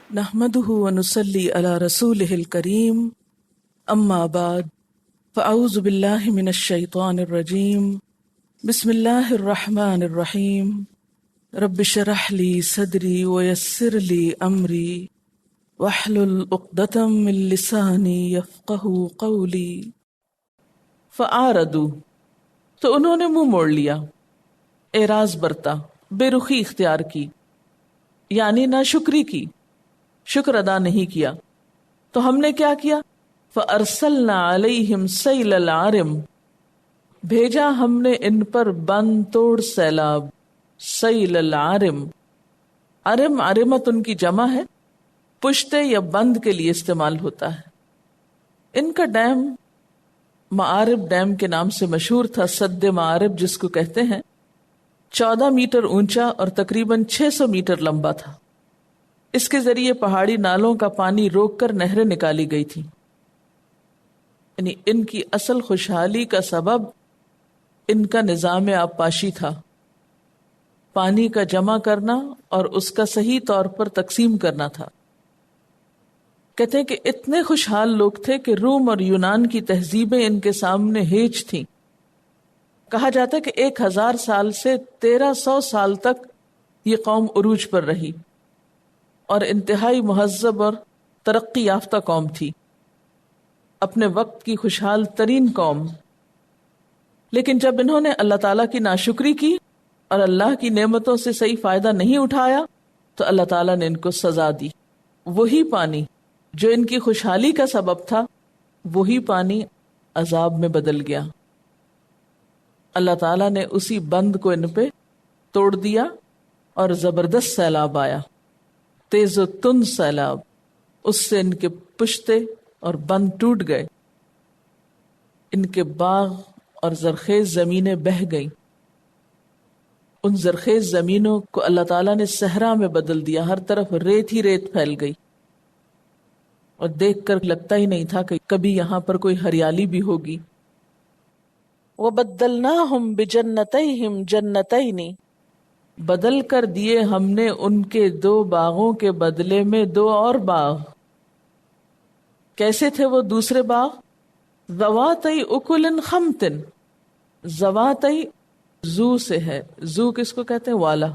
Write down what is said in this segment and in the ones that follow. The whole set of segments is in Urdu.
نحمده ونصلي على رسوله الكريم اما بعد فاعوذ بالله من الشيطان الرجيم بسم الله الرحمن الرحيم رب اشرح لي صدري ويسر لي امري واحلل عقدة من لساني يفقهوا قولي فاعرضوا، تو انہوں نے منہ موڑ لیا، اعراض برتا، بے رخی اختیار کی، یعنی ناشکری کی، شکر ادا نہیں کیا۔ تو ہم نے کیا کیا؟ فَأَرْسَلْنَا عَلَيْهِمْ سَيْلَ الْعَرِمِ، بھیجا ہم نے ان پر بند توڑ سیلاب۔ سیل العرم، عرم عرمت ان کی جمع ہے، پشتے یا بند کے لیے استعمال ہوتا ہے۔ ان کا ڈیم معارب ڈیم کے نام سے مشہور تھا، سد معارب جس کو کہتے ہیں، 14 میٹر اونچا اور تقریباً 600 میٹر لمبا تھا۔ اس کے ذریعے پہاڑی نالوں کا پانی روک کر نہریں نکالی گئی تھی۔ یعنی ان کی اصل خوشحالی کا سبب ان کا نظام آبپاشی تھا، پانی کا جمع کرنا اور اس کا صحیح طور پر تقسیم کرنا تھا۔ کہتے ہیں کہ اتنے خوشحال لوگ تھے کہ روم اور یونان کی تہذیبیں ان کے سامنے ہیج تھیں۔ کہا جاتا ہے کہ 1000 سال سے 1300 سال تک یہ قوم عروج پر رہی اور انتہائی مہذب اور ترقی یافتہ قوم تھی، اپنے وقت کی خوشحال ترین قوم۔ لیکن جب انہوں نے اللہ تعالیٰ کی ناشکری کی اور اللہ کی نعمتوں سے صحیح فائدہ نہیں اٹھایا تو اللہ تعالیٰ نے ان کو سزا دی۔ وہی پانی جو ان کی خوشحالی کا سبب تھا، وہی پانی عذاب میں بدل گیا۔ اللہ تعالیٰ نے اسی بند کو ان پہ توڑ دیا اور زبردست سیلاب آیا، تیز و تند سیلاب۔ اس سے ان کے پشتے اور بند ٹوٹ گئے، ان کے باغ اور زرخیز زمینیں بہہ گئیں۔ ان زرخیز زمینوں کو اللہ تعالیٰ نے صحرا میں بدل دیا، ہر طرف ریت ہی ریت پھیل گئی، اور دیکھ کر لگتا ہی نہیں تھا کہ کبھی یہاں پر کوئی ہریالی بھی ہوگی۔ وَبَدَّلْنَاهُمْ بِجَنَّتَيْهِمْ جَنَّتَيْنِ، بدل کر دیے ہم نے ان کے 2 باغوں کے بدلے میں 2 اور باغ۔ کیسے تھے وہ دوسرے باغ؟ ذواتئی اکل خمت، ذواتئی زو سے ہے، زو کس کو کہتے ہیں؟ والا۔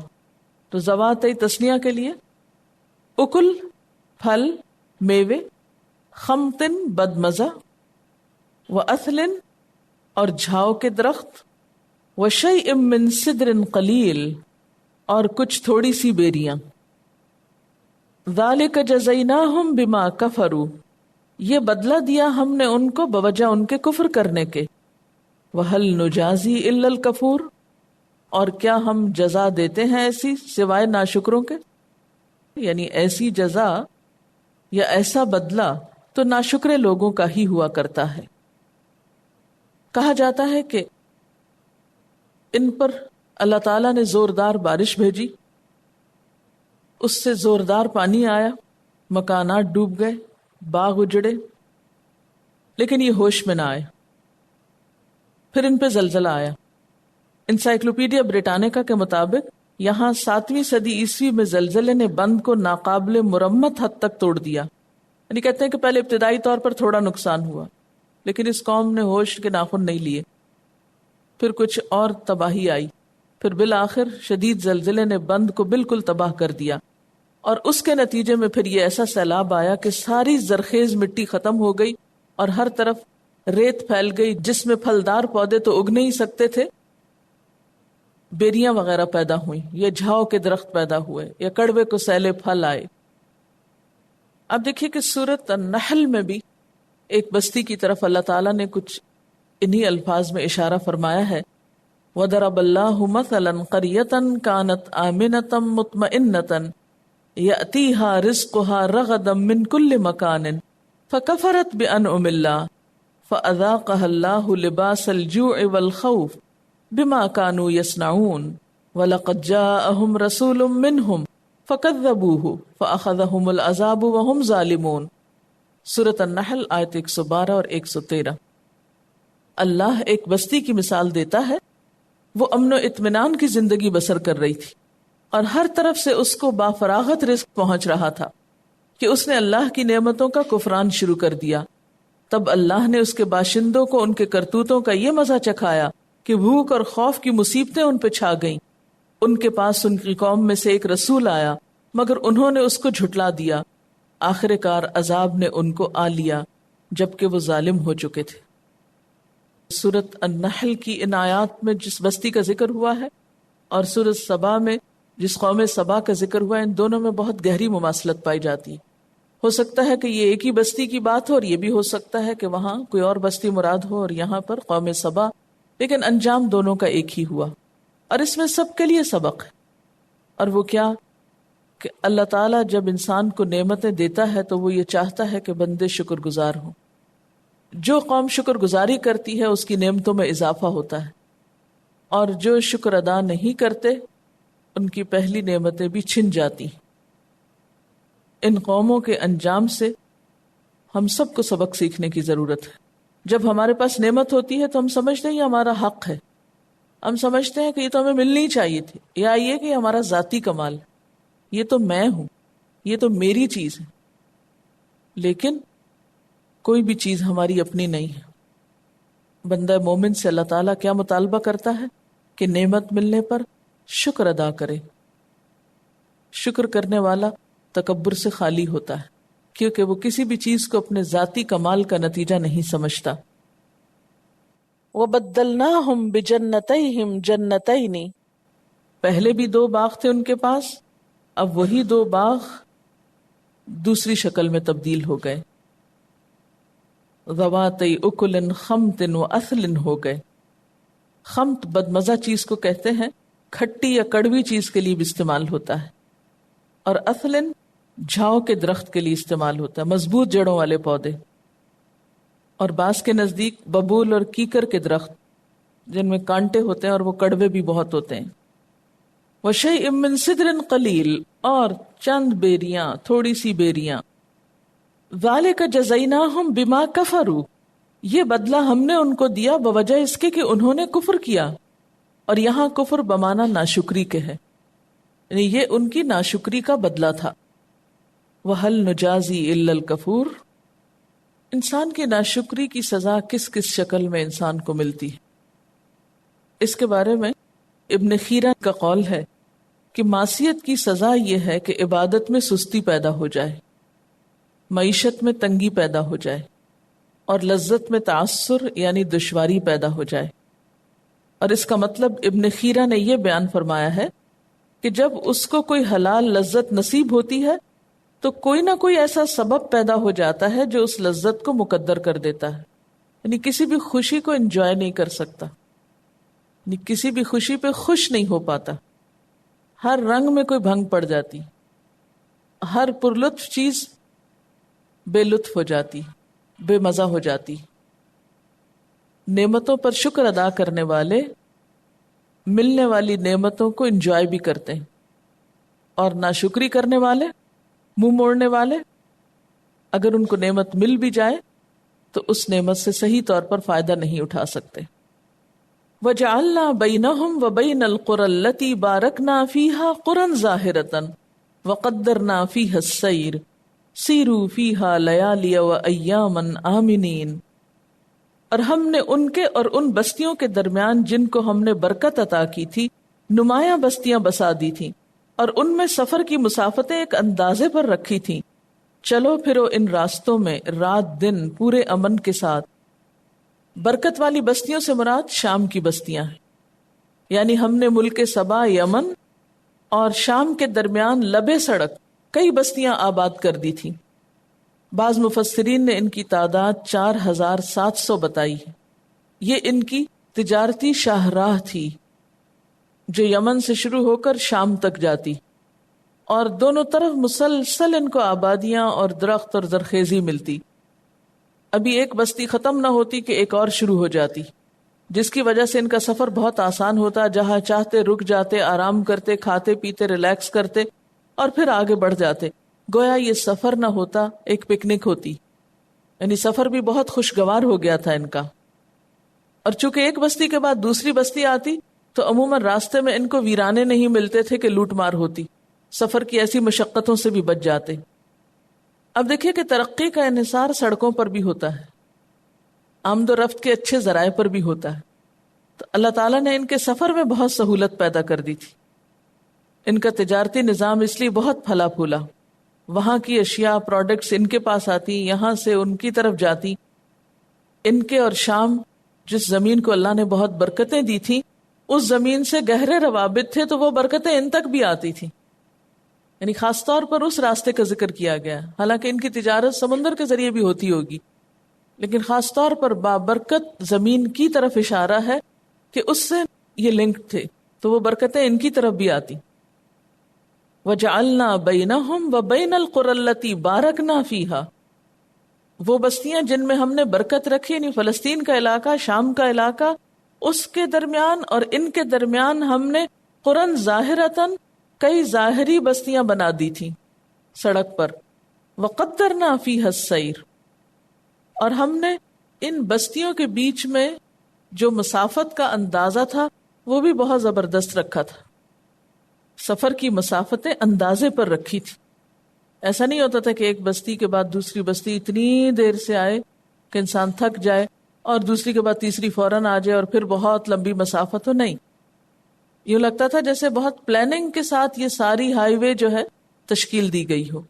تو ذواتئی تسنیہ کے لیے، اکل پھل میوے، خمتن بدمزہ، واثلن اور جھاؤ کے درخت، وشیء من سدر قلیل اور کچھ تھوڑی سی بیریاں۔ ذالک جزیناہم بما کفروا، یہ بدلہ دیا ہم نے ان کو بوجہ ان کے کفر کرنے کے۔ وہل نجازی الا الکفور، اور کیا ہم جزا دیتے ہیں ایسی سوائے ناشکروں کے؟ یعنی ایسی جزا یا ایسا بدلہ تو ناشکرے لوگوں کا ہی ہوا کرتا ہے۔ کہا جاتا ہے کہ ان پر اللہ تعالیٰ نے زوردار بارش بھیجی، اس سے زوردار پانی آیا، مکانات ڈوب گئے، باغ اجڑے، لیکن یہ ہوش میں نہ آئے۔ پھر ان پہ زلزلہ آیا۔ انسائکلوپیڈیا بریٹانیکا کے مطابق یہاں 7ویں صدی عیسوی میں زلزلے نے بند کو ناقابل مرمت حد تک توڑ دیا۔ یعنی کہتے ہیں کہ پہلے ابتدائی طور پر تھوڑا نقصان ہوا، لیکن اس قوم نے ہوش کے ناخن نہیں لیے، پھر کچھ اور تباہی آئی، پھر بالآخر شدید زلزلے نے بند کو بالکل تباہ کر دیا، اور اس کے نتیجے میں پھر یہ ایسا سیلاب آیا کہ ساری زرخیز مٹی ختم ہو گئی اور ہر طرف ریت پھیل گئی، جس میں پھلدار پودے تو اگ نہیں سکتے تھے، بیریاں وغیرہ پیدا ہوئیں، یا جھاؤ کے درخت پیدا ہوئے، یا کڑوے کو سیلے پھل آئے۔ اب دیکھیے کہ سورۃ النحل میں بھی ایک بستی کی طرف اللہ تعالیٰ نے کچھ انہی الفاظ میں اشارہ فرمایا ہے۔ وَضَرَبَ اللَّهُ مَثَلًا قَرْيَةً كَانَتْ آمِنَةً مُطْمَئِنَّةً يَأْتِيهَا رِزْقُهَا رَغَدًا مِّن كُلِّ مَكَانٍ فَكَفَرَتْ بِأَنْعُمِ اللَّهِ فَأَذَاقَهَا اللَّهُ لِبَاسَ الْجُوعِ وَالْخَوْفِ بِمَا كَانُوا يَصْنَعُونَ وَلَقَدْ جَاءَهُمْ رَسُولٌ مِّنْهُمْ فَكَذَّبُوهُ فَأَخَذَهُمُ الْعَذَابُ وَهُمْ ظَالِمُونَ۔ سورۃ النحل آیت 112 اور 113۔ اللہ ایک بستی کی مثال دیتا ہے، وہ امن و اطمینان کی زندگی بسر کر رہی تھی اور ہر طرف سے اس کو بافراغت رزق پہنچ رہا تھا، کہ اس نے اللہ کی نعمتوں کا کفران شروع کر دیا، تب اللہ نے اس کے باشندوں کو ان کے کرتوتوں کا یہ مزہ چکھایا کہ بھوک اور خوف کی مصیبتیں ان پہ چھا گئیں۔ ان کے پاس ان کی قوم میں سے ایک رسول آیا مگر انہوں نے اس کو جھٹلا دیا، آخر کار عذاب نے ان کو آ لیا جبکہ وہ ظالم ہو چکے تھے۔ سورۃ النحل کی ان آیات میں جس بستی کا ذکر ہوا ہے اور سورۃ سبا میں جس قوم سبا کا ذکر ہوا ہے، ان دونوں میں بہت گہری مماثلت پائی جاتی ہے۔ ہو سکتا ہے کہ یہ ایک ہی بستی کی بات ہو اور یہ بھی ہو سکتا ہے کہ وہاں کوئی اور بستی مراد ہو اور یہاں پر قوم سبا، لیکن انجام دونوں کا ایک ہی ہوا، اور اس میں سب کے لیے سبق ہے۔ اور وہ کیا کہ اللہ تعالیٰ جب انسان کو نعمتیں دیتا ہے تو وہ یہ چاہتا ہے کہ بندے شکر گزار ہوں۔ جو قوم شکر گزاری کرتی ہے اس کی نعمتوں میں اضافہ ہوتا ہے، اور جو شکر ادا نہیں کرتے ان کی پہلی نعمتیں بھی چھن جاتی ہیں۔ ان قوموں کے انجام سے ہم سب کو سبق سیکھنے کی ضرورت ہے۔ جب ہمارے پاس نعمت ہوتی ہے تو ہم سمجھتے ہیں یہ ہمارا حق ہے، ہم سمجھتے ہیں کہ یہ تو ہمیں ملنی چاہیے تھی، یا یہ کہ یہ ہمارا ذاتی کمال ہے، یہ تو میں ہوں، یہ تو میری چیز ہے۔ لیکن کوئی بھی چیز ہماری اپنی نہیں ہے۔ بندہ مومن سے اللہ تعالیٰ کیا مطالبہ کرتا ہے کہ نعمت ملنے پر شکر ادا کرے۔ شکر کرنے والا تکبر سے خالی ہوتا ہے، کیونکہ وہ کسی بھی چیز کو اپنے ذاتی کمال کا نتیجہ نہیں سمجھتا۔ وَبَدَّلْنَاهُمْ بِجَنَّتَيْهِمْ جَنَّتَيْنِ، پہلے بھی دو باغ تھے ان کے پاس، اب وہی دو باغ دوسری شکل میں تبدیل ہو گئے، ذَوَاتَيْ أُكُلٍ خَمْطٍ وَأَثْلٍ ہو گئے۔ خمط بدمزہ چیز کو کہتے ہیں، کھٹی یا کڑوی چیز کے لیے بھی استعمال ہوتا ہے، اور اثلن جھاؤ کے درخت کے لیے استعمال ہوتا ہے، مضبوط جڑوں والے پودے۔ اور بعض کے نزدیک ببول اور کیکر کے درخت جن میں کانٹے ہوتے ہیں اور وہ کڑوے بھی بہت ہوتے ہیں۔ وَشَيْءٍ مِّن سِدْرٍ قَلِيلٍ، اور چند بیریاں، تھوڑی سی بیریاں۔ ذَلِكَ جَزَيْنَاهُمْ بِمَا كَفَرُوا، یہ بدلہ ہم نے ان کو دیا بوجہ اس کے کہ انہوں نے کفر کیا۔ اور یہاں کفر بمانا ناشکری کے ہے، یعنی یہ ان کی ناشکری کا بدلہ تھا۔ وَهَلْ نُجَازِي إِلَّا الْكَفُورَ، انسان کی ناشکری کی سزا کس کس شکل میں انسان کو ملتی ہے؟ اس کے بارے میں ابن خیرہ کا قول ہے کہ معصیت کی سزا یہ ہے کہ عبادت میں سستی پیدا ہو جائے، معیشت میں تنگی پیدا ہو جائے، اور لذت میں تعثر یعنی دشواری پیدا ہو جائے۔ اور اس کا مطلب ابن خیرہ نے یہ بیان فرمایا ہے کہ جب اس کو کوئی حلال لذت نصیب ہوتی ہے تو کوئی نہ کوئی ایسا سبب پیدا ہو جاتا ہے جو اس لذت کو مقدر کر دیتا ہے، یعنی کسی بھی خوشی کو انجوائے نہیں کر سکتا، یعنی کسی بھی خوشی پہ خوش نہیں ہو پاتا۔ ہر رنگ میں کوئی بھنگ پڑ جاتی، ہر پرلطف چیز بے لطف ہو جاتی، بے مزہ ہو جاتی۔ نعمتوں پر شکر ادا کرنے والے ملنے والی نعمتوں کو انجوائے بھی کرتے ہیں، اور ناشکری کرنے والے، منہ موڑنے والے، اگر ان کو نعمت مل بھی جائے تو اس نعمت سے صحیح طور پر فائدہ نہیں اٹھا سکتے۔ وَجَعَلْنَا بَيْنَهُمْ وَبَيْنَ الْقُرَى الَّتِي بَارَكْنَا فِيهَا قُرًى ظَاهِرَةً وَقَدَّرْنَا فِيهَا السَّيْرَ سِيرُوا فِيهَا لَيَالِيَ وَأَيَّامًا آمِنِينَ، اور ہم نے ان کے اور ان بستیوں کے درمیان جن کو ہم نے برکت عطا کی تھی نمایاں بستیاں بسا دی تھیں، اور ان میں سفر کی مسافتیں ایک اندازے پر رکھی تھیں۔ چلو پھرو ان راستوں میں رات دن پورے امن کے ساتھ۔ برکت والی بستیوں سے مراد شام کی بستیاں ہیں، یعنی ہم نے ملک سبا یمن اور شام کے درمیان لبے سڑک کئی بستیاں آباد کر دی تھیں۔ بعض مفسرین نے ان کی تعداد 4700 بتائی ہے۔ یہ ان کی تجارتی شاہراہ تھی جو یمن سے شروع ہو کر شام تک جاتی، اور دونوں طرف مسلسل ان کو آبادیاں اور درخت اور زرخیزی ملتی۔ ابھی ایک بستی ختم نہ ہوتی کہ ایک اور شروع ہو جاتی، جس کی وجہ سے ان کا سفر بہت آسان ہوتا، جہاں چاہتے رک جاتے، آرام کرتے، کھاتے پیتے، ریلیکس کرتے اور پھر آگے بڑھ جاتے۔ گویا یہ سفر نہ ہوتا، ایک پکنک ہوتی، یعنی سفر بھی بہت خوشگوار ہو گیا تھا ان کا۔ اور چونکہ ایک بستی کے بعد دوسری بستی آتی تو عموماً راستے میں ان کو ویرانے نہیں ملتے تھے کہ لوٹ مار ہوتی، سفر کی ایسی مشقتوں سے بھی بچ جاتے۔ اب دیکھیے کہ ترقی کا انحصار سڑکوں پر بھی ہوتا ہے، آمد و رفت کے اچھے ذرائع پر بھی ہوتا ہے. تو اللہ تعالیٰ نے ان کے سفر میں بہت سہولت پیدا کر دی تھی. ان کا تجارتی نظام اس لیے بہت پھلا پھولا، وہاں کی اشیاء پروڈکٹس ان کے پاس آتی، یہاں سے ان کی طرف جاتی. ان کے اور شام، جس زمین کو اللہ نے بہت برکتیں دی تھی، اس زمین سے گہرے روابط تھے، تو وہ برکتیں ان تک بھی آتی تھی. یعنی خاص طور پر اس راستے کا ذکر کیا گیا، حالانکہ ان کی تجارت سمندر کے ذریعے بھی ہوتی ہوگی، لیکن خاص طور پر بابرکت زمین کی طرف اشارہ ہے کہ اس سے یہ لنک تھے، تو وہ برکتیں ان کی طرف بھی آتی. وَجَعَلْنَا بَيْنَهُمْ وَبَيْنَ الْقُرَى الَّتِي بَارَكْنَا فِيهَا، وہ بستیاں جن میں ہم نے برکت رکھی، یعنی فلسطین کا علاقہ، شام کا علاقہ، اس کے درمیان اور ان کے درمیان ہم نے قرن ظاہرتاً کئی ظاہری بستیاں بنا دی تھیں سڑک پر. وَقَدَّرْنَا فِيهَا السَّيْرَ، اور ہم نے ان بستیوں کے بیچ میں جو مسافت کا اندازہ تھا وہ بھی بہت زبردست رکھا تھا. سفر کی مسافتیں اندازے پر رکھی تھی. ایسا نہیں ہوتا تھا کہ ایک بستی کے بعد دوسری بستی اتنی دیر سے آئے کہ انسان تھک جائے اور دوسری کے بعد تیسری فوراً آ جائے اور پھر بہت لمبی مسافت ہو. نہیں، یوں لگتا تھا جیسے بہت پلاننگ کے ساتھ یہ ساری ہائی وے جو ہے تشکیل دی گئی ہو.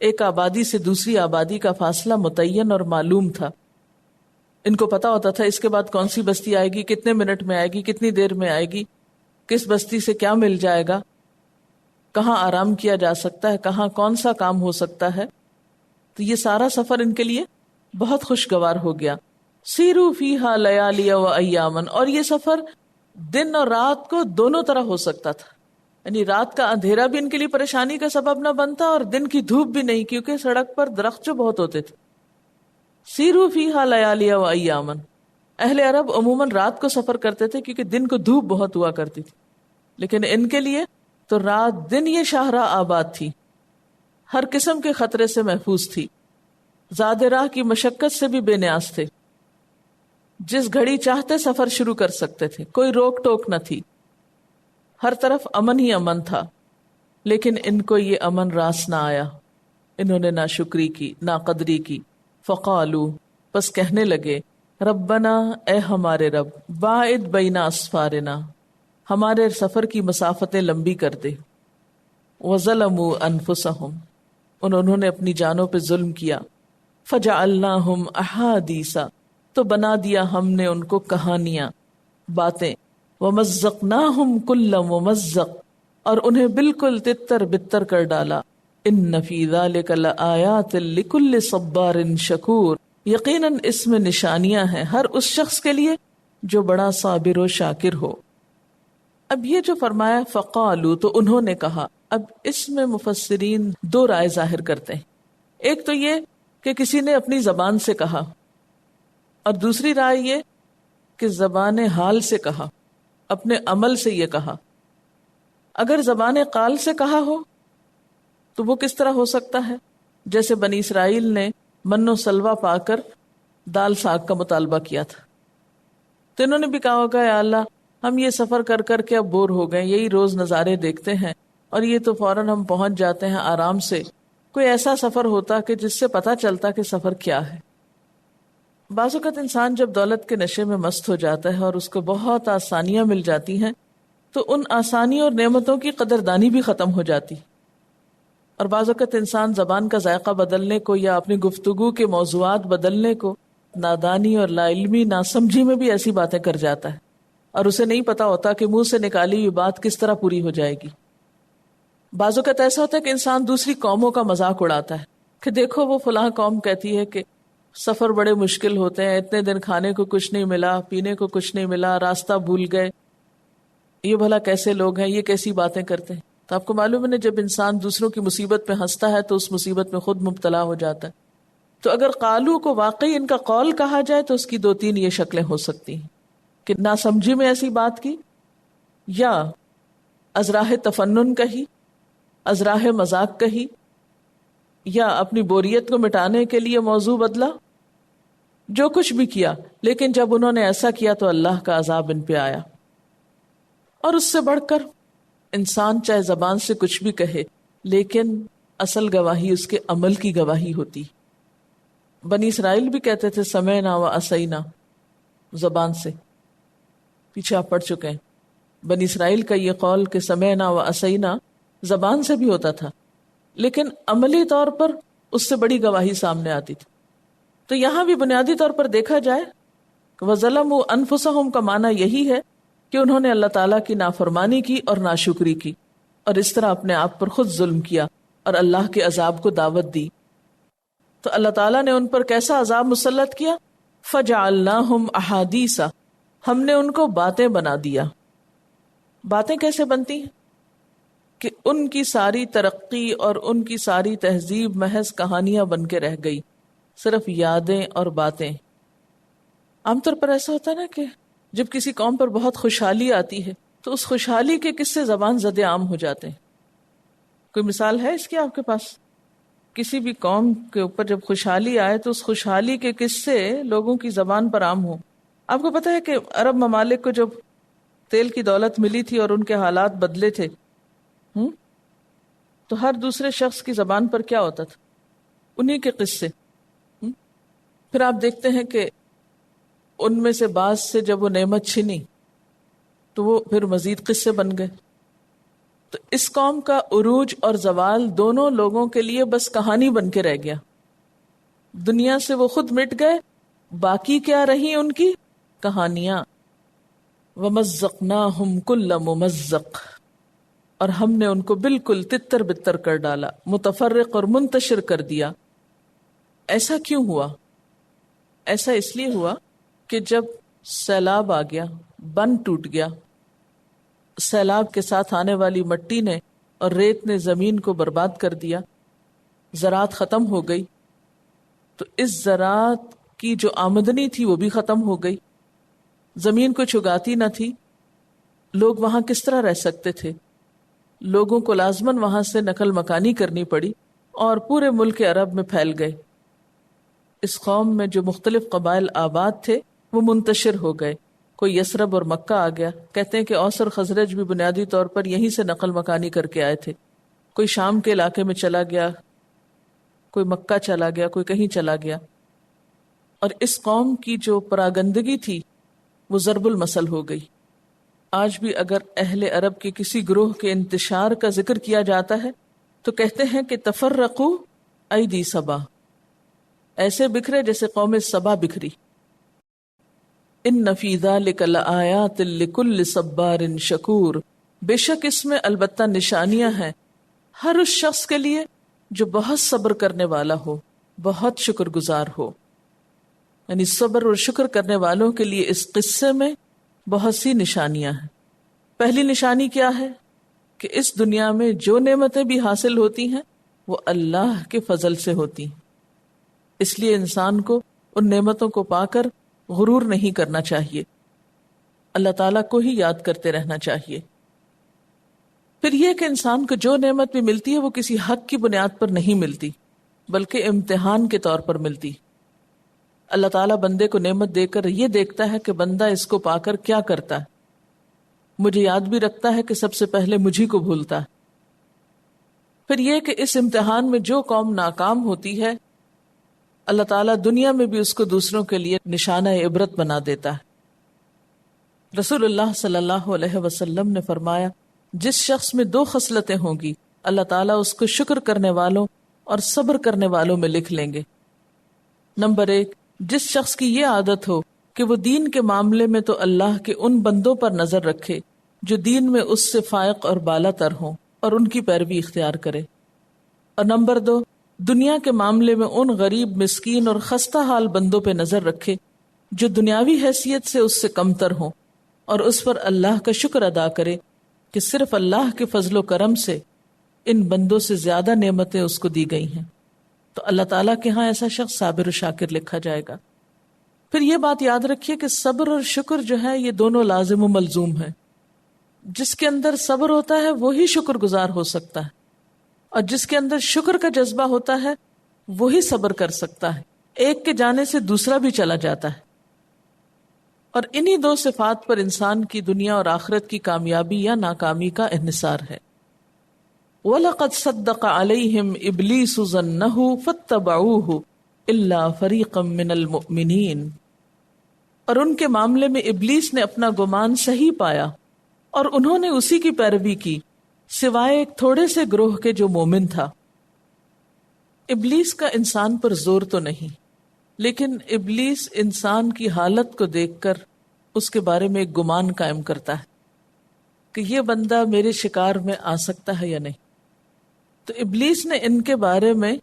ایک آبادی سے دوسری آبادی کا فاصلہ متعین اور معلوم تھا. ان کو پتا ہوتا تھا اس کے بعد کون سی بستی آئے گی، کتنے منٹ میں آئے گی، کتنی دیر میں آئے گی، کس بستی سے کیا مل جائے گا، کہاں آرام کیا جا سکتا ہے، کہاں کون سا کام ہو سکتا ہے. تو یہ سارا سفر ان کے لیے بہت خوشگوار ہو گیا. سیرو فیہا لیالی و ایامن، اور یہ سفر دن اور رات کو دونوں طرح ہو سکتا تھا. یعنی رات کا اندھیرا بھی ان کے لیے پریشانی کا سبب نہ بنتا اور دن کی دھوپ بھی نہیں، کیونکہ سڑک پر درخت جو بہت ہوتے تھے. سیرو فیہا لیالی و ایامن، اہل عرب عموماً رات کو سفر کرتے تھے کیونکہ دن کو دھوپ بہت ہوا کرتی تھی، لیکن ان کے لیے تو رات دن یہ شاہراہ آباد تھی، ہر قسم کے خطرے سے محفوظ تھی، زاد راہ کی مشقت سے بھی بے نیاز تھے. جس گھڑی چاہتے سفر شروع کر سکتے تھے، کوئی روک ٹوک نہ تھی، ہر طرف امن ہی امن تھا. لیکن ان کو یہ امن راس نہ آیا، انہوں نے ناشکری کی، ناقدری کی. فقالو، پس کہنے لگے، ربنا، اے ہمارے رب، باعد بین اسفارنا، ہمارے سفر کی مسافتیں لمبی کر دے. وظلموا انفسہم، انہوں نے اپنی جانوں پہ ظلم کیا. فجعلناہم احادیثا، تو بنا دیا ہم نے ان کو کہانیاں، باتیں. ومزقناہم کل ممزق، اور انہیں بالکل تتر بتر کر ڈالا. ان فی ذلک لآیات لکل صبار شکور، یقیناً اس میں نشانیاں ہیں ہر اس شخص کے لیے جو بڑا صابر و شاکر ہو. اب یہ جو فرمایا فقالو، تو انہوں نے کہا، اب اس میں مفسرین دو رائے ظاہر کرتے ہیں. ایک تو یہ کہ کسی نے اپنی زبان سے کہا، اور دوسری رائے یہ کہ زبان حال سے کہا، اپنے عمل سے یہ کہا. اگر زبان قال سے کہا ہو تو وہ کس طرح ہو سکتا ہے؟ جیسے بنی اسرائیل نے من و سلوہ پا کر دال ساگ کا مطالبہ کیا تھا، تو انہوں نے بھی کہا ہوگا، یا اللہ ہم یہ سفر کر کر کے اب بور ہو گئے، یہی روز نظارے دیکھتے ہیں اور یہ تو فوراً ہم پہنچ جاتے ہیں آرام سے. کوئی ایسا سفر ہوتا کہ جس سے پتہ چلتا کہ سفر کیا ہے. بعض اوقات انسان جب دولت کے نشے میں مست ہو جاتا ہے اور اس کو بہت آسانیاں مل جاتی ہیں تو ان آسانیوں اور نعمتوں کی قدردانی بھی ختم ہو جاتی. اور بعض اوقات انسان زبان کا ذائقہ بدلنے کو یا اپنی گفتگو کے موضوعات بدلنے کو نادانی اور لا علمی ناسمجھی میں بھی ایسی باتیں کر جاتا ہے، اور اسے نہیں پتا ہوتا کہ منہ سے نکالی ہوئی بات کس طرح پوری ہو جائے گی. بعض اوقات ایسا ہوتا ہے کہ انسان دوسری قوموں کا مذاق اڑاتا ہے کہ دیکھو وہ فلاں قوم کہتی ہے کہ سفر بڑے مشکل ہوتے ہیں، اتنے دن کھانے کو کچھ نہیں ملا، پینے کو کچھ نہیں ملا، راستہ بھول گئے، یہ بھلا کیسے لوگ ہیں، یہ کیسی باتیں کرتے ہیں. تو آپ کو معلوم ہے جب انسان دوسروں کی مصیبت پہ ہنستا ہے تو اس مصیبت میں خود مبتلا ہو جاتا ہے. تو اگر قالو کو واقعی ان کا قول کہا جائے تو اس کی دو تین یہ شکلیں ہو سکتی ہیں کہ ناسمجھی میں ایسی بات کی، یا ازراہ تفنن کہی، ازراہ مذاق کہی، یا اپنی بوریت کو مٹانے کے لیے موضوع بدلا، جو کچھ بھی کیا. لیکن جب انہوں نے ایسا کیا تو اللہ کا عذاب ان پہ آیا. اور اس سے بڑھ کر انسان چاہے زبان سے کچھ بھی کہے، لیکن اصل گواہی اس کے عمل کی گواہی ہوتی. بنی اسرائیل بھی کہتے تھے سمعنا و عصینا، زبان سے، پیچھے آپ پڑھ چکے ہیں. بنی اسرائیل کا یہ قول کہ سمعنا و عصینا زبان سے بھی ہوتا تھا، لیکن عملی طور پر اس سے بڑی گواہی سامنے آتی تھی. تو یہاں بھی بنیادی طور پر دیکھا جائے وَظَلَمُوا أَنفُسَهُمْ کا معنی یہی ہے کہ انہوں نے اللہ تعالیٰ کی نافرمانی کی اور ناشکری کی، اور اس طرح اپنے آپ پر خود ظلم کیا اور اللہ کے عذاب کو دعوت دی. تو اللہ تعالیٰ نے ان پر کیسا عذاب مسلط کیا؟ فَجَعَلْنَاهُمْ أَحَادِيثَ، ہم نے ان کو باتیں بنا دیا. باتیں کیسے بنتی ہیں؟ کہ ان کی ساری ترقی اور ان کی ساری تہذیب محض کہانیاں بن کے رہ گئی، صرف یادیں اور باتیں. عام طور پر ایسا ہوتا ہے نا کہ جب کسی قوم پر بہت خوشحالی آتی ہے تو اس خوشحالی کے قصے زبان زد عام ہو جاتے ہیں. کوئی مثال ہے اس کی آپ کے پاس؟ کسی بھی قوم کے اوپر جب خوشحالی آئے تو اس خوشحالی کے قصے لوگوں کی زبان پر عام ہو. آپ کو پتہ ہے کہ عرب ممالک کو جب تیل کی دولت ملی تھی اور ان کے حالات بدلے تھے، تو ہر دوسرے شخص کی زبان پر کیا ہوتا تھا؟ انہی کے قصے. پھر آپ دیکھتے ہیں کہ ان میں سے بعض سے جب وہ نعمت چھنی تو وہ پھر مزید قصے بن گئے. تو اس قوم کا عروج اور زوال دونوں لوگوں کے لیے بس کہانی بن کے رہ گیا. دنیا سے وہ خود مٹ گئے، باقی کیا رہی ان کی کہانیاں. وَمَزَّقْنَاهُمْ كُلَّ مُمَزَّقٍ، اور ہم نے ان کو بالکل تتر بتر کر ڈالا، متفرق اور منتشر کر دیا. ایسا کیوں ہوا؟ ایسا اس لیے ہوا کہ جب سیلاب آ گیا، بند ٹوٹ گیا، سیلاب کے ساتھ آنے والی مٹی نے اور ریت نے زمین کو برباد کر دیا، زراعت ختم ہو گئی. تو اس زراعت کی جو آمدنی تھی وہ بھی ختم ہو گئی، زمین کو چگاتی نہ تھی. لوگ وہاں کس طرح رہ سکتے تھے؟ لوگوں کو لازماً وہاں سے نقل مکانی کرنی پڑی اور پورے ملک عرب میں پھیل گئے. اس قوم میں جو مختلف قبائل آباد تھے وہ منتشر ہو گئے. کوئی یثرب اور مکہ آ گیا. کہتے ہیں کہ اوس اور خزرج بھی بنیادی طور پر یہیں سے نقل مکانی کر کے آئے تھے. کوئی شام کے علاقے میں چلا گیا، کوئی مکہ چلا گیا، کوئی کہیں چلا گیا. اور اس قوم کی جو پراگندگی تھی وہ ضرب المثل ہو گئی. آج بھی اگر اہل عرب کے کسی گروہ کے انتشار کا ذکر کیا جاتا ہے تو کہتے ہیں کہ تفرقوا ایدی سبا، ایسے بکھرے جیسے قوم سبا بکھری. ان فی ذلک لآیات لکل صبار شکور، بے شک اس میں البتہ نشانیاں ہیں ہر اس شخص کے لیے جو بہت صبر کرنے والا ہو، بہت شکر گزار ہو. یعنی صبر اور شکر کرنے والوں کے لیے اس قصے میں بہت سی نشانیاں ہیں. پہلی نشانی کیا ہے؟ کہ اس دنیا میں جو نعمتیں بھی حاصل ہوتی ہیں وہ اللہ کے فضل سے ہوتی ہیں. اس لیے انسان کو ان نعمتوں کو پا کر غرور نہیں کرنا چاہیے، اللہ تعالیٰ کو ہی یاد کرتے رہنا چاہیے. پھر یہ کہ انسان کو جو نعمت بھی ملتی ہے وہ کسی حق کی بنیاد پر نہیں ملتی، بلکہ امتحان کے طور پر ملتی. اللہ تعالیٰ بندے کو نعمت دے کر یہ دیکھتا ہے کہ بندہ اس کو پا کر کیا کرتا ہے. مجھے یاد بھی رکھتا ہے کہ سب سے پہلے مجھی کو بھولتا ہے. پھر یہ کہ اس امتحان میں جو قوم ناکام ہوتی ہے اللہ تعالیٰ دنیا میں بھی اس کو دوسروں کے لیے نشانہ عبرت بنا دیتا ہے. رسول اللہ صلی اللہ علیہ وسلم نے فرمایا جس شخص میں 2 خصلتیں ہوں گی اللہ تعالیٰ اس کو شکر کرنے والوں اور صبر کرنے والوں میں لکھ لیں گے. نمبر 1، جس شخص کی یہ عادت ہو کہ وہ دین کے معاملے میں تو اللہ کے ان بندوں پر نظر رکھے جو دین میں اس سے فائق اور بالا تر ہوں اور ان کی پیروی اختیار کرے. اور نمبر 2، دنیا کے معاملے میں ان غریب، مسکین اور خستہ حال بندوں پہ نظر رکھے جو دنیاوی حیثیت سے اس سے کمتر ہوں اور اس پر اللہ کا شکر ادا کرے کہ صرف اللہ کے فضل و کرم سے ان بندوں سے زیادہ نعمتیں اس کو دی گئی ہیں. تو اللہ تعالیٰ کے ہاں ایسا شخص صابر و شاکر لکھا جائے گا. پھر یہ بات یاد رکھیے کہ صبر اور شکر جو ہے یہ دونوں لازم و ملزوم ہیں. جس کے اندر صبر ہوتا ہے وہی شکر گزار ہو سکتا ہے، اور جس کے اندر شکر کا جذبہ ہوتا ہے وہی صبر کر سکتا ہے. ایک کے جانے سے دوسرا بھی چلا جاتا ہے. اور انہی 2 صفات پر انسان کی دنیا اور آخرت کی کامیابی یا ناکامی کا انحصار ہے. وَلَقَدْ صَدَّقَ عَلَيْهِمْ إِبْلِيسُ ظَنَّهُ فَاتَّبَعُوهُ إِلَّا فَرِيقًا مِّنَ الْمُؤْمِنِينَ، اور ان کے معاملے میں ابلیس نے اپنا گمان صحیح پایا اور انہوں نے اسی کی پیروی کی سوائے ایک تھوڑے سے گروہ کے جو مومن تھا۔ ابلیس کا انسان پر زور تو نہیں، لیکن ابلیس انسان کی حالت کو دیکھ کر اس کے بارے میں ایک گمان قائم کرتا ہے کہ یہ بندہ میرے شکار میں آ سکتا ہے یا نہیں۔ تو ابلیس نے ان کے بارے میں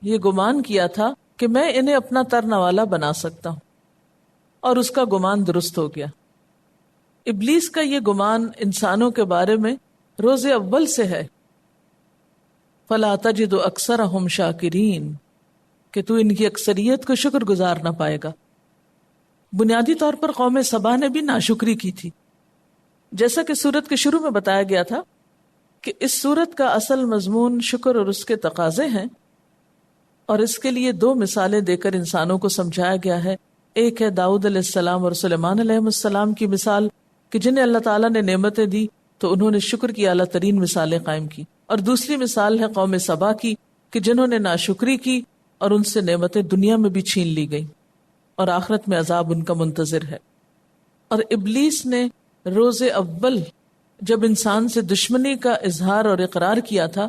یہ گمان کیا تھا کہ میں انہیں اپنا ترنوالا بنا سکتا ہوں، اور اس کا گمان درست ہو گیا۔ ابلیس کا یہ گمان انسانوں کے بارے میں روز اول سے ہے، فَلَا تَجِدُ أَكْثَرَهُمْ شَاكِرِينَ، کہ تو ان کی اکثریت کو شکر گزار نہ پائے گا۔ بنیادی طور پر قوم سبا نے بھی ناشکری کی تھی، جیسا کہ سورت کے شروع میں بتایا گیا تھا کہ اس سورت کا اصل مضمون شکر اور اس کے تقاضے ہیں، اور اس کے لیے دو مثالیں دے کر انسانوں کو سمجھایا گیا ہے۔ ایک ہے داؤد علیہ السلام اور سلیمان علیہ السلام کی مثال کہ جنہیں اللہ تعالیٰ نے نعمتیں دی تو انہوں نے شکر کی اعلیٰ ترین مثالیں قائم کی، اور دوسری مثال ہے قوم سبا کی کہ جنہوں نے ناشکری کی اور ان سے نعمتیں دنیا میں بھی چھین لی گئیں اور آخرت میں عذاب ان کا منتظر ہے۔ اور ابلیس نے روز اول جب انسان سے دشمنی کا اظہار اور اقرار کیا تھا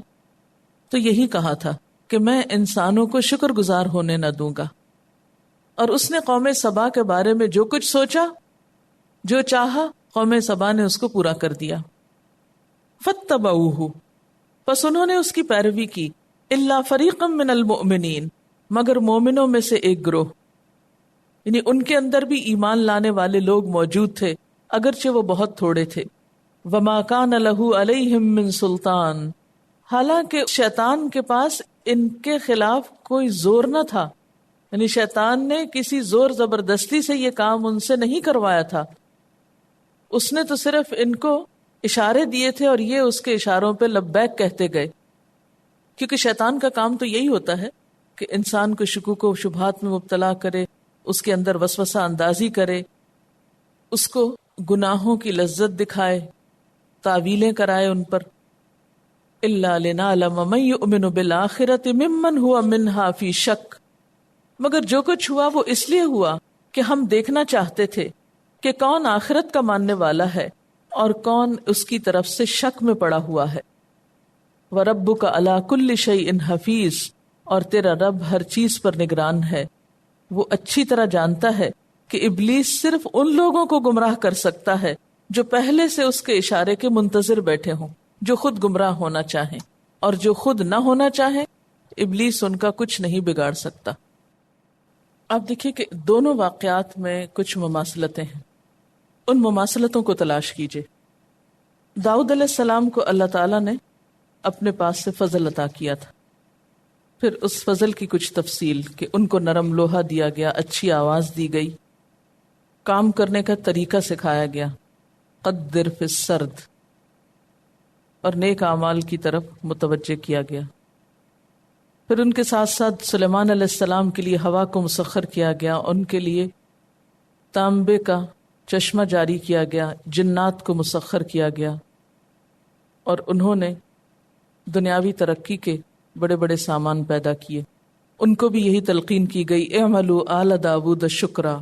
تو یہی کہا تھا کہ میں انسانوں کو شکر گزار ہونے نہ دوں گا، اور اس نے قوم سبا کے بارے میں جو کچھ سوچا، جو چاہا، قوم سبا نے اس کو پورا کر دیا۔ فَاتَّبَعُوهُ، پس انہوں نے اس کی پیروی کی، إِلَّا فَرِيقًا مِّنَ الْمُؤْمِنِينَ، مگر مومنوں میں سے ایک گروہ، یعنی ان کے اندر بھی ایمان لانے والے لوگ موجود تھے اگرچہ وہ بہت تھوڑے تھے۔ وَمَا كَانَ لَهُ عَلَيْهِمْ مِّن سُلْطَانٍ، حالانکہ شیطان کے پاس ان کے خلاف کوئی زور نہ تھا، یعنی شیطان نے کسی زور زبردستی سے یہ کام ان سے نہیں کروایا تھا، اس نے تو صرف ان کو اشارے دیے تھے اور یہ اس کے اشاروں پہ لبیک کہتے گئے، کیونکہ شیطان کا کام تو یہی ہوتا ہے کہ انسان کو شکوک و شبہات میں مبتلا کرے، اس کے اندر وسوسہ اندازی کرے، اس کو گناہوں کی لذت دکھائے، تعویلیں کرائے ان پر۔ إِلَّا لِنَعْلَمَ مَن يُؤْمِنُ بِالْآخِرَةِ مِمَّنْ هُوَ مِنْهَا فِي شَكٍّ، مگر جو کچھ ہوا وہ اس لیے ہوا کہ ہم دیکھنا چاہتے تھے کہ کون آخرت کا ماننے والا ہے اور کون اس کی طرف سے شک میں پڑا ہوا ہے۔ وَرَبُّكَ عَلَى كُلِّ شَيْءٍ حَفِيظٌ، اور تیرا رب ہر چیز پر نگران ہے۔ وہ اچھی طرح جانتا ہے کہ ابلیس صرف ان لوگوں کو گمراہ کر سکتا ہے جو پہلے سے اس کے اشارے کے منتظر بیٹھے ہوں، جو خود گمراہ ہونا چاہیں، اور جو خود نہ ہونا چاہیں ابلیس ان کا کچھ نہیں بگاڑ سکتا۔ آپ دیکھیں کہ دونوں واقعات میں کچھ مماثلتیں ہیں، ان مماثلتوں کو تلاش کیجئے۔ داؤد علیہ السلام کو اللہ تعالیٰ نے اپنے پاس سے فضل عطا کیا تھا، پھر اس فضل کی کچھ تفصیل کہ ان کو نرم لوہا دیا گیا، اچھی آواز دی گئی، کام کرنے کا طریقہ سکھایا گیا، قدر فی السرد، اور نیک اعمال کی طرف متوجہ کیا گیا۔ پھر ان کے ساتھ ساتھ سلیمان علیہ السلام کے لیے ہوا کو مسخر کیا گیا، ان کے لیے تانبے کا چشمہ جاری کیا گیا، جنات کو مسخر کیا گیا، اور انہوں نے دنیاوی ترقی کے بڑے بڑے سامان پیدا کیے۔ ان کو بھی یہی تلقین کی گئی، اعملوا آل داود شکرا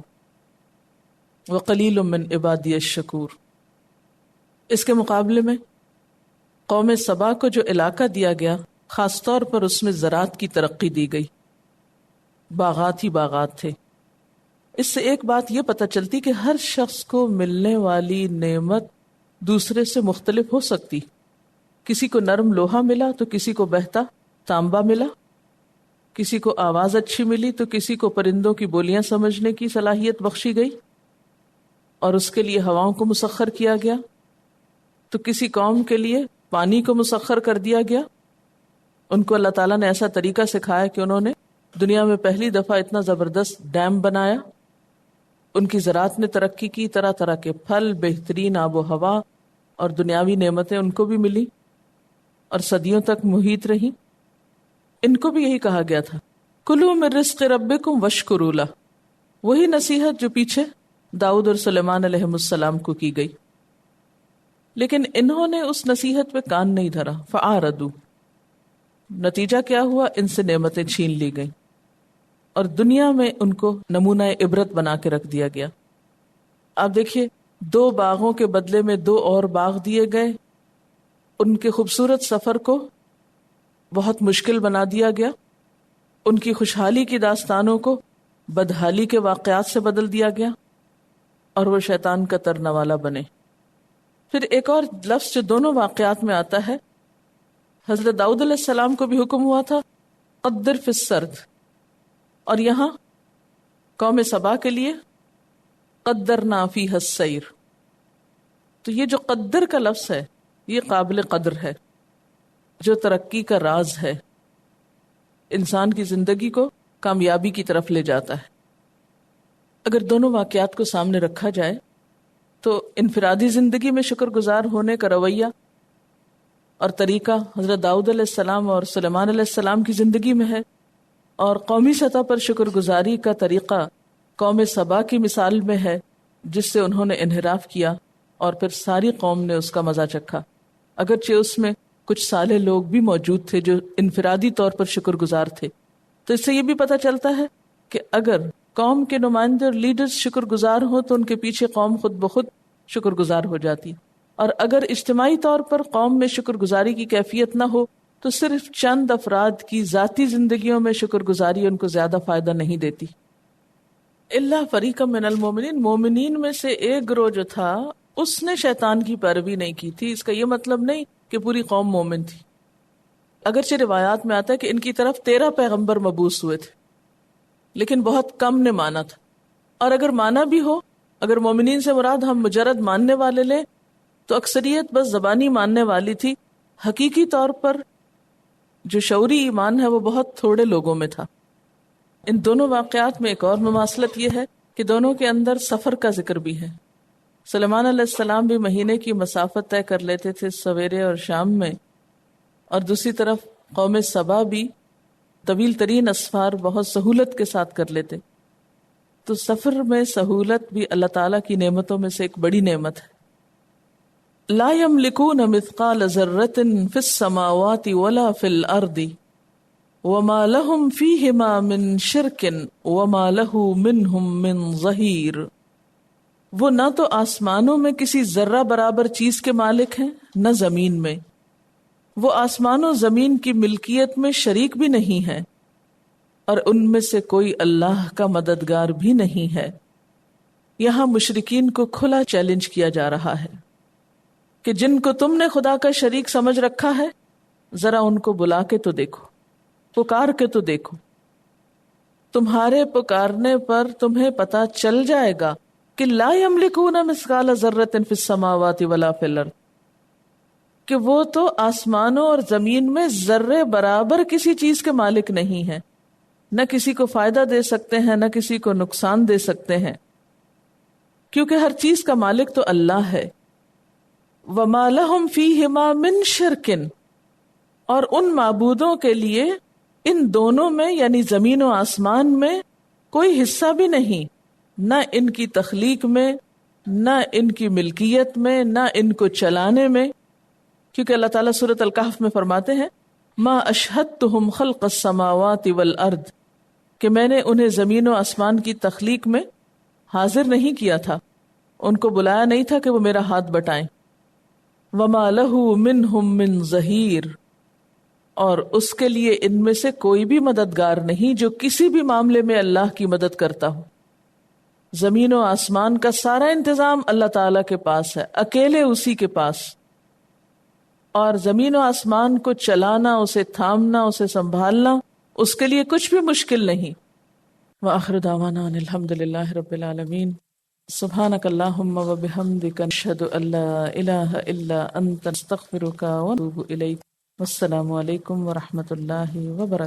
وقلیل من عبادی الشکور۔ اس کے مقابلے میں قوم سبا کو جو علاقہ دیا گیا، خاص طور پر اس میں زراعت کی ترقی دی گئی، باغات ہی باغات تھے۔ اس سے ایک بات یہ پتہ چلتی کہ ہر شخص کو ملنے والی نعمت دوسرے سے مختلف ہو سکتی۔ کسی کو نرم لوہا ملا تو کسی کو بہتا تانبا ملا، کسی کو آواز اچھی ملی تو کسی کو پرندوں کی بولیاں سمجھنے کی صلاحیت بخشی گئی، اور اس کے لیے ہواؤں کو مسخر کیا گیا، تو کسی قوم کے لیے پانی کو مسخر کر دیا گیا۔ ان کو اللہ تعالیٰ نے ایسا طریقہ سکھایا کہ انہوں نے دنیا میں پہلی دفعہ اتنا زبردست ڈیم بنایا، ان کی زراعت نے ترقی کی، طرح طرح کے پھل، بہترین آب و ہوا اور دنیاوی نعمتیں ان کو بھی ملی اور صدیوں تک محیط رہیں۔ ان کو بھی یہی کہا گیا تھا، کلوا من رزق ربکم واشکروا لہ، وہی نصیحت جو پیچھے داؤد اور سلیمان علیہ السلام کو کی گئی، لیکن انہوں نے اس نصیحت پہ کان نہیں دھرا، فاعرضوا، نتیجہ کیا ہوا؟ ان سے نعمتیں چھین لی گئیں اور دنیا میں ان کو نمونہ عبرت بنا کے رکھ دیا گیا۔ آپ دیکھیے 2 باغوں کے بدلے میں 2 اور باغ دیے گئے، ان کے خوبصورت سفر کو بہت مشکل بنا دیا گیا، ان کی خوشحالی کی داستانوں کو بدحالی کے واقعات سے بدل دیا گیا اور وہ شیطان کا ترنے والا بنے۔ پھر ایک اور لفظ جو دونوں واقعات میں آتا ہے، حضرت داؤد علیہ السلام کو بھی حکم ہوا تھا قدر فی السرد، اور یہاں قوم سبا کے لیے قدرنا فیہ السیر۔ تو یہ جو قدر کا لفظ ہے یہ قابل قدر ہے، جو ترقی کا راز ہے، انسان کی زندگی کو کامیابی کی طرف لے جاتا ہے۔ اگر دونوں واقعات کو سامنے رکھا جائے تو انفرادی زندگی میں شکر گزار ہونے کا رویہ اور طریقہ حضرت داؤد علیہ السلام اور سلیمان علیہ السلام کی زندگی میں ہے، اور قومی سطح پر شکر گزاری کا طریقہ قوم سبا کی مثال میں ہے، جس سے انہوں نے انحراف کیا اور پھر ساری قوم نے اس کا مزہ چکھا، اگرچہ اس میں کچھ صالح لوگ بھی موجود تھے جو انفرادی طور پر شکر گزار تھے۔ تو اس سے یہ بھی پتہ چلتا ہے کہ اگر قوم کے نمائندے اور لیڈرز شکر گزار ہوں تو ان کے پیچھے قوم خود بخود شکر گزار ہو جاتی، اور اگر اجتماعی طور پر قوم میں شکر گزاری کی کیفیت نہ ہو تو صرف چند افراد کی ذاتی زندگیوں میں شکر گزاری ان کو زیادہ فائدہ نہیں دیتی۔ الا فریقا من المومنین، مومنین میں سے ایک گروہ جو تھا اس نے شیطان کی پیروی نہیں کی تھی۔ اس کا یہ مطلب نہیں کہ پوری قوم مومن تھی، اگرچہ روایات میں آتا ہے کہ ان کی طرف 13 پیغمبر مبعوث ہوئے تھے، لیکن بہت کم نے مانا تھا، اور اگر مانا بھی ہو، اگر مومنین سے مراد ہم مجرد ماننے والے لیں تو اکثریت بس زبانی ماننے والی تھی، حقیقی طور پر جو شعوری ایمان ہے وہ بہت تھوڑے لوگوں میں تھا۔ ان دونوں واقعات میں ایک اور مماثلت یہ ہے کہ دونوں کے اندر سفر کا ذکر بھی ہے۔ سلیمان علیہ السلام بھی مہینے کی مسافت طے کر لیتے تھے سویرے اور شام میں، اور دوسری طرف قوم سبا بھی طویل ترین اسفار بہت سہولت کے ساتھ کر لیتے۔ تو سفر میں سہولت بھی اللہ تعالیٰ کی نعمتوں میں سے ایک بڑی نعمت ہے۔ لا يملكون مثقال ذرة في السماوات ولا في الأرض وما لهم فيهما من شرك وما له منهم من ظهير۔ وہ نہ تو آسمانوں میں کسی ذرہ برابر چیز کے مالک ہیں، نہ زمین میں، وہ آسمان و زمین کی ملکیت میں شریک بھی نہیں ہے، اور ان میں سے کوئی اللہ کا مددگار بھی نہیں ہے۔ یہاں مشرکین کو کھلا چیلنج کیا جا رہا ہے کہ جن کو تم نے خدا کا شریک سمجھ رکھا ہے ذرا ان کو بلا کے تو دیکھو، پکار کے تو دیکھو، تمہارے پکارنے پر تمہیں پتا چل جائے گا کہ لا یملکون مثقال ذرۃ فی السماوات ولا فی الارض، کہ وہ تو آسمانوں اور زمین میں ذرے برابر کسی چیز کے مالک نہیں ہیں، نہ کسی کو فائدہ دے سکتے ہیں، نہ کسی کو نقصان دے سکتے ہیں، کیونکہ ہر چیز کا مالک تو اللہ ہے۔ وَمَا لَهُمْ فِيهِمَا مِن شِرْكٍ، اور ان معبودوں کے لیے ان دونوں میں یعنی زمین و آسمان میں کوئی حصہ بھی نہیں، نہ ان کی تخلیق میں، نہ ان کی ملکیت میں، نہ ان کو چلانے میں، کیونکہ اللہ تعالیٰ سورۃ الکہف میں فرماتے ہیں ما اشہدتہم خلق السماوات والارض، کہ میں نے انہیں زمین و آسمان کی تخلیق میں حاضر نہیں کیا تھا، ان کو بلایا نہیں تھا کہ وہ میرا ہاتھ بٹائیں۔ وما لہ منہم من ظہیر، اور اس کے لیے ان میں سے کوئی بھی مددگار نہیں جو کسی بھی معاملے میں اللہ کی مدد کرتا ہو۔ زمین و آسمان کا سارا انتظام اللہ تعالیٰ کے پاس ہے، اکیلے اسی کے پاس، اور زمین و آسمان کو چلانا، اسے تھامنا، اسے سنبھالنا اس کے لیے کچھ بھی مشکل نہیں۔ وآخر دعوانا ان الحمد للہ رب العالمین۔ سبحانک اللہم وبحمدک، نشہد ان لا الہ الا انت، نستغفرک ونتوب الیک۔ والسلام علیکم ورحمۃ اللہ وبرکاتہ۔